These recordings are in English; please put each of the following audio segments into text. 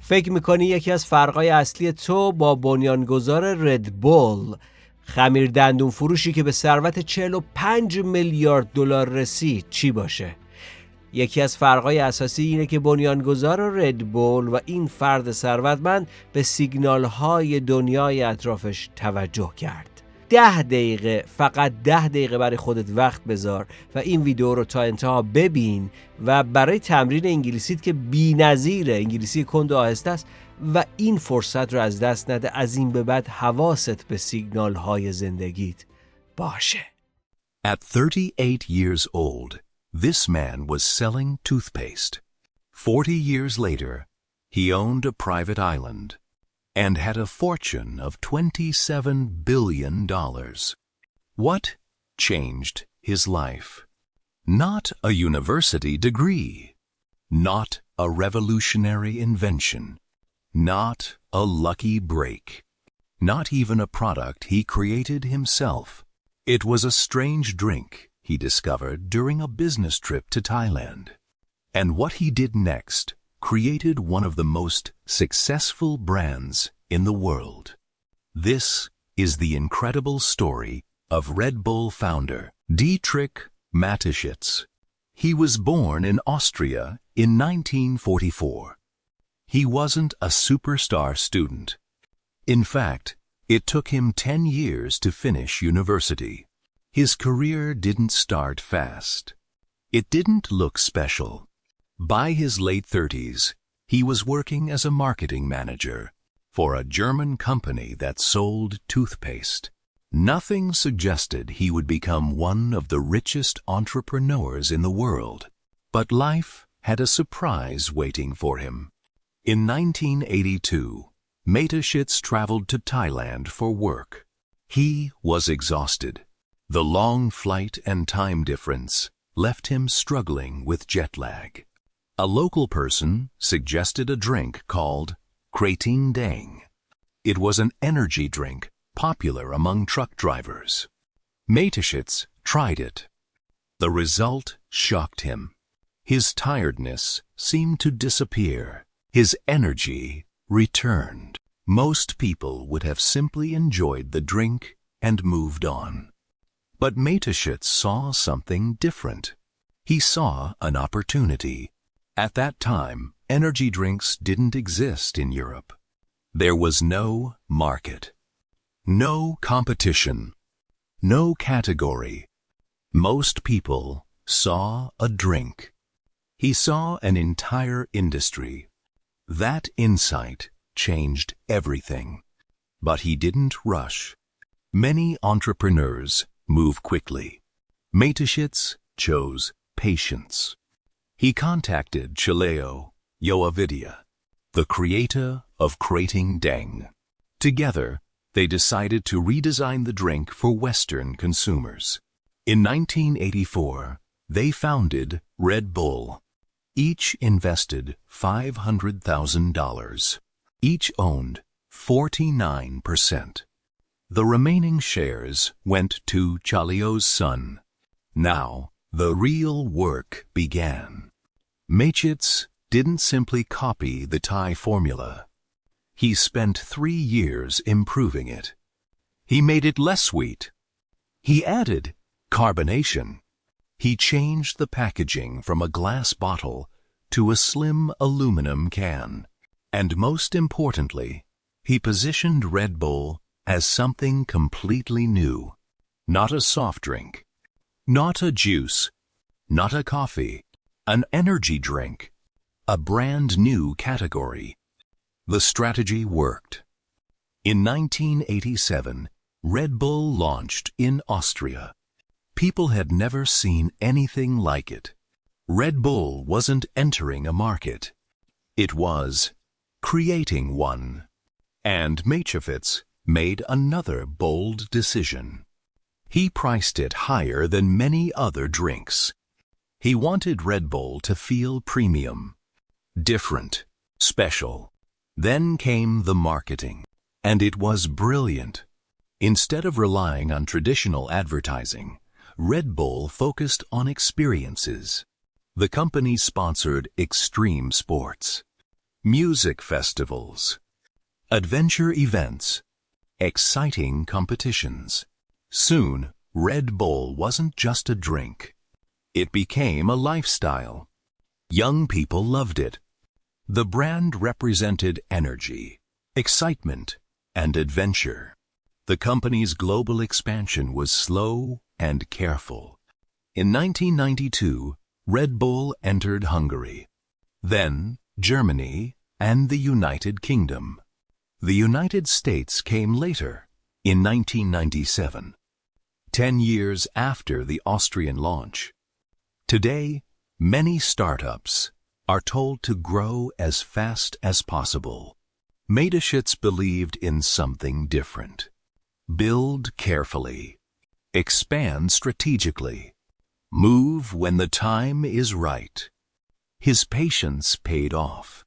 فکر میکنی یکی از فرقای اصلی تو با بنیانگذار ردبول، خمیردندون فروشی که به ثروت 45 میلیارد دلار رسید، چی باشه؟ یکی از فرقای اساسی اینه که بنیانگذار ردبول و این فرد ثروتمند به سیگنال‌های دنیای اطرافش توجه کرد. 10 دقیقه، فقط 10 دقیقه برای خودت وقت بذار و این ویدیو رو تا انتها ببین و برای تمرین انگلیسیت که بی‌نظیره، انگلیسی کند و آهسته است، و این فرصت رو از دست نده. از این به بعد حواست به سیگنال‌های زندگیت باشه. At 38 years old, this man was selling toothpaste. 40 years later, he owned a private island and had a fortune of $27 billion. What changed his life? Not a university degree, not a revolutionary invention, not a lucky break, not even a product he created himself. It was a strange drink he discovered during a business trip to Thailand. And what he did next created one of the most successful brands in the world. This is the incredible story of Red Bull founder Dietrich Mateschitz. He was born in Austria in 1944. He wasn't a superstar student. In fact, it took him 10 years to finish university. His career didn't start fast. It didn't look special. By his late 30s, he was working as a marketing manager for a German company that sold toothpaste. Nothing suggested he would become one of the richest entrepreneurs in the world, but life had a surprise waiting for him. In 1982, Mateschitz traveled to Thailand for work. He was exhausted. The long flight and time difference left him struggling with jet lag. A local person suggested a drink called Dang. It was an energy drink popular among truck drivers. Mateschitz tried it. The result shocked him. His tiredness seemed to disappear. His energy returned. Most people would have simply enjoyed the drink and moved on. But Mateschitz saw something different. He saw an opportunity. At that time, energy drinks didn't exist in Europe. There was no market, no competition, no category. Most people saw a drink. He saw an entire industry. That insight changed everything. But he didn't rush. Many entrepreneurs move quickly. Mateschitz chose patience. He contacted Chileo Yoavidia, the creator of Dang. Together, they decided to redesign the drink for Western consumers. In 1984, they founded Red Bull. Each invested $500,000. Each owned 49%. The remaining shares went to Chaleo's son. Now, the real work began. Mateschitz didn't simply copy the Thai formula. He spent 3 years improving it. He made it less sweet. He added carbonation. He changed the packaging from a glass bottle to a slim aluminum can. And most importantly, he positioned Red Bull as something completely new. Not a soft drink, not a juice, not a coffee, an energy drink, a brand new category. The strategy worked. In 1987, Red Bull launched in Austria. People had never seen anything like it. Red Bull wasn't entering a market. It was creating one. And Mateschitz made another bold decision. He priced it higher than many other drinks. He wanted Red Bull to feel premium, different, special. Then came the marketing, and it was brilliant. Instead of relying on traditional advertising, Red Bull focused on experiences. The company sponsored extreme sports, music festivals, adventure events, exciting competitions. Soon, Red Bull wasn't just a drink. It became a lifestyle. Young people loved it. The brand represented energy, excitement, and adventure. The company's global expansion was slow and careful. In 1992, Red Bull entered Hungary, then Germany and the United Kingdom. The United States came later, in 1997, 10 years after the Austrian launch. Today, many startups are told to grow as fast as possible. Matuschitz believed in something different. Build carefully. Expand strategically. Move when the time is right. His patience paid off.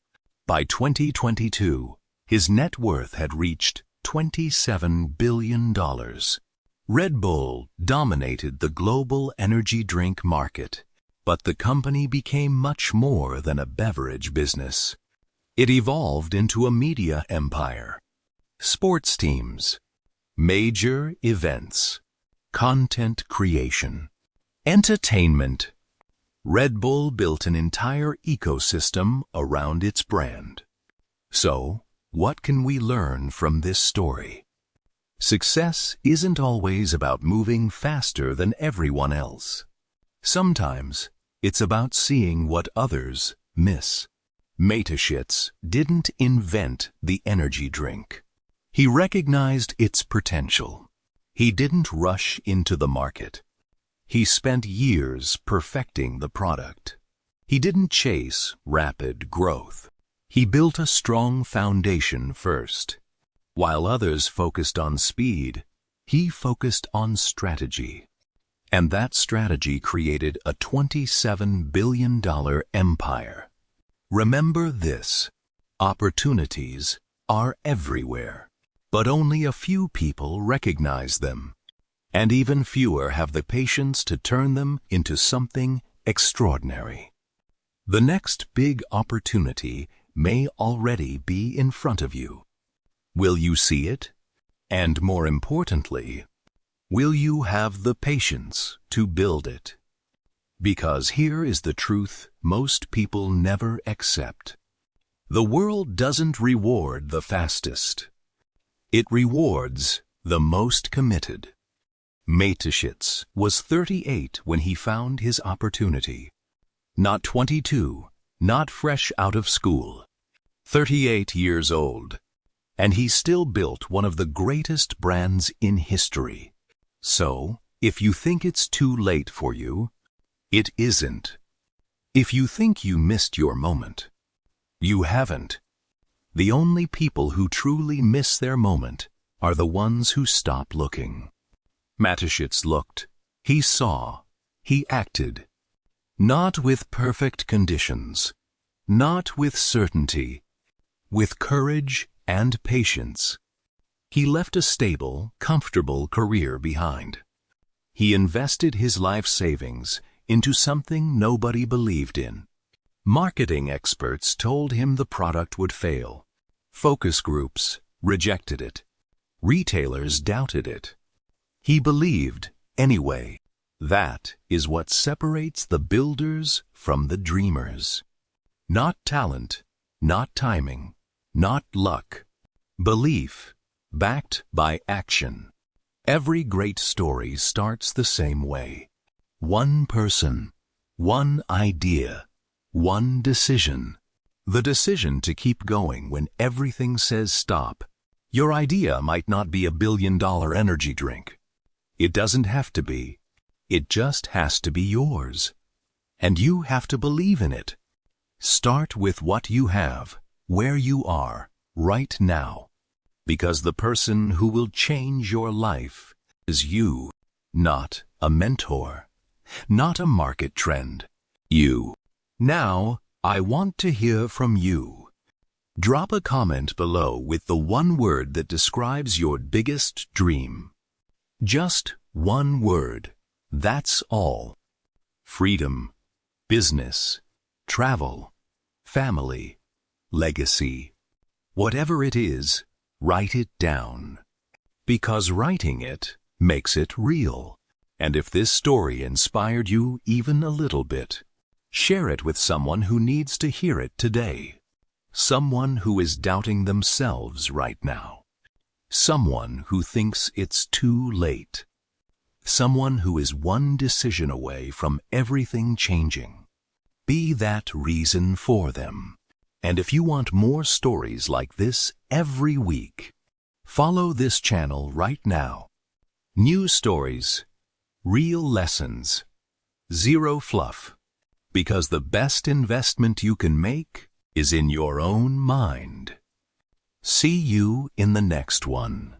By 2022, his net worth had reached $27 billion. Red Bull dominated the global energy drink market, but the company became much more than a beverage business. It evolved into a media empire. Sports teams, major events, content creation, entertainment. Red Bull built an entire ecosystem around its brand. So, what can we learn from this story? Success isn't always about moving faster than everyone else. Sometimes, it's about seeing what others miss. Matuschitz didn't invent the energy drink. He recognized its potential. He didn't rush into the market. He spent years perfecting the product. He didn't chase rapid growth. He built a strong foundation first. While others focused on speed, he focused on strategy. And that strategy created a $27 billion empire. Remember this: opportunities are everywhere, but only a few people recognize them. And even fewer have the patience to turn them into something extraordinary. The next big opportunity may already be in front of you. Will you see it? And more importantly, will you have the patience to build it? Because here is the truth most people never accept. The world doesn't reward the fastest. It rewards the most committed. Matuschitz was 38 when he found his opportunity. Not 22, not fresh out of school. 38 years old. And he still built one of the greatest brands in history. So, if you think it's too late for you, it isn't. If you think you missed your moment, you haven't. The only people who truly miss their moment are the ones who stop looking. Matuschitz looked, he saw, he acted. Not with perfect conditions, not with certainty, with courage and patience. He left a stable, comfortable career behind. He invested his life savings into something nobody believed in. Marketing experts told him the product would fail. Focus groups rejected it. Retailers doubted it. He believed anyway. That is what separates the builders from the dreamers. Not talent, not timing, not luck. Belief, backed by action. Every great story starts the same way. One person, one idea, one decision. The decision to keep going when everything says stop. Your idea might not be a billion-dollar energy drink. It doesn't have to be. It just has to be yours. And you have to believe in it. Start with what you have, where you are, right now. Because the person who will change your life is you, not a mentor, not a market trend. You. Now, I want to hear from you. Drop a comment below with the one word that describes your biggest dream. Just one word. That's all. Freedom, business, travel, family, legacy. Whatever it is, write it down. Because writing it makes it real. And if this story inspired you even a little bit, share it with someone who needs to hear it today. Someone who is doubting themselves right now. Someone who thinks it's too late. Someone who is one decision away from everything changing. Be that reason for them. And if you want more stories like this every week, follow this channel right now. New stories, real lessons, zero fluff. Because the best investment you can make is in your own mind. See you in the next one.